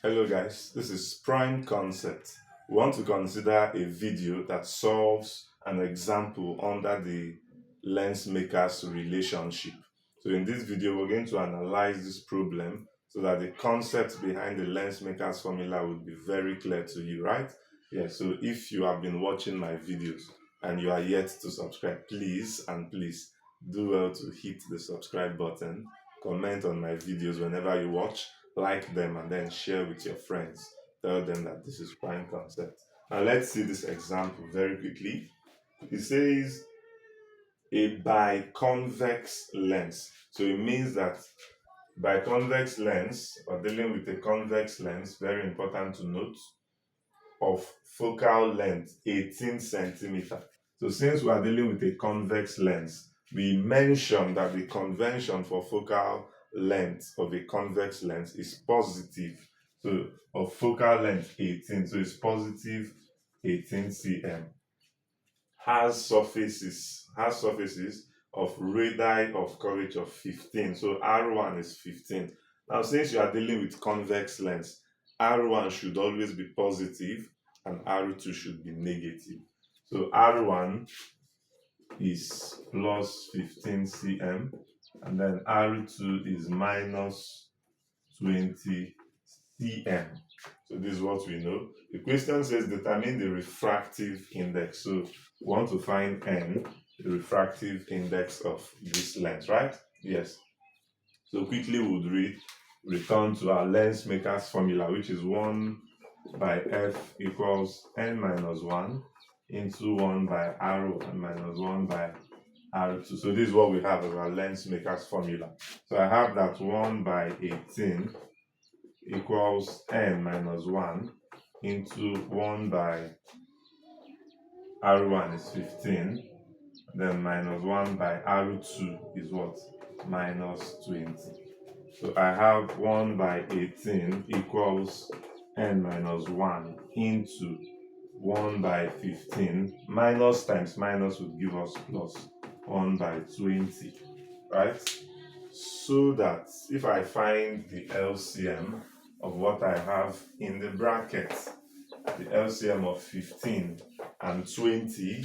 Hello guys, this is Prime Concept. We want to consider a video that solves an example under the lens makers relationship. So in this video, we're going to analyze this problem so that the concept behind the lens makers formula will be very clear to you, right? Yeah, so if you have been watching my videos and you are yet to subscribe, please do well to hit the subscribe button, comment on my videos whenever you watch, like them, and then share with your friends. Tell them that this is Prime Concept. Now let's see this example very quickly. It says a biconvex lens. So it means that biconvex lens, or dealing with a convex lens, very important to note, of focal length 18 centimeter. So since we are dealing with a convex lens, we mentioned that the convention for focal length of a convex lens is positive. So of focal length 18, so it's positive 18 cm. Has surfaces of radii of curvature of 15. So R1 is 15. Now since you are dealing with convex lens, R1 should always be positive and R2 should be negative. So R1 is plus 15 cm and then R2 is minus 20 cm. So this is what we know. The question says determine the refractive index. So we want to find N, the refractive index of this lens, right? Yes. So quickly we would return to our lens makers formula, which is 1 by F equals N minus 1 into 1 by R1 minus 1 by R2. So this is what we have as our lens makers formula. So I have that 1 by 18 equals N minus 1 into 1 by R1 is 15, then minus 1 by R2 is what? Minus 20. So I have 1 by 18 equals N minus 1 into 1 by 15. Minus times minus would give us plus 1 by 20, right? So that if I find the LCM of what I have in the bracket, the LCM of 15 and 20,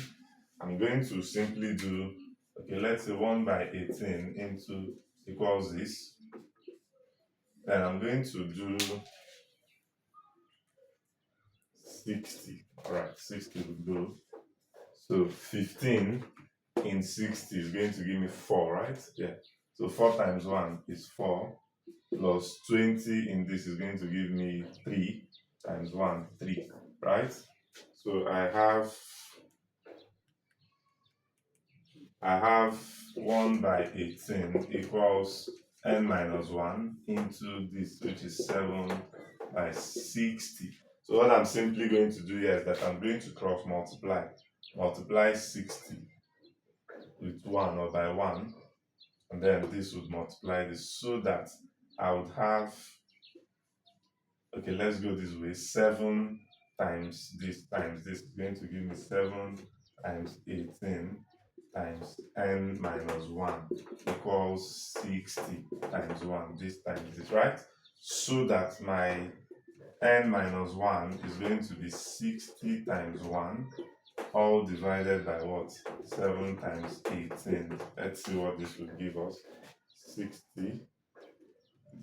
I'm going to simply do, okay, let's say 1 by 18 into equals this. Then I'm going to do 60. All right, 60 would go. So 15 in 60 is going to give me 4, right? Yeah. So 4 times 1 is 4. Plus 20 in this is going to give me 3 times 1, 3, right? So I have 1 by 18 equals N minus 1 into this, which is 7 by 60. So what I'm simply going to do here is that I'm going to cross multiply 60 with 1 or by 1, and then this would multiply this, so that I would have, okay, let's go this way, 7 times this is going to give me 7 times 18 times N minus 1 equals 60 times 1, this times this, right? So that my N minus 1 is going to be 60 times 1, all divided by what? 7 times 18. Let's see what this would give us. 60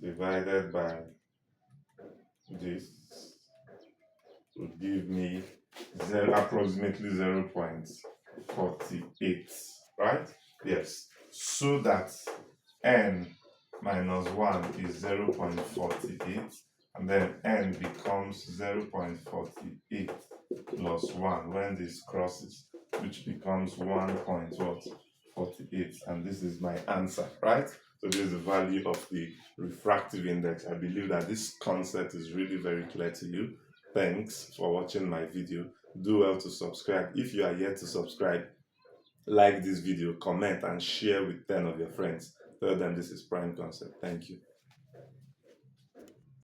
divided by this would give me approximately 0.48, right? Yes. So that N minus 1 is 0.48, and then N becomes 0.48 plus 1 when this crosses, which becomes 1.48, and this is my answer, right? So this is the value of the refractive index. I believe that this concept is really very clear to you. Thanks for watching my video. Do well to subscribe. If you are yet to subscribe, like this video, comment, and share with 10 of your friends. Tell them this is Prime Concept. Thank you.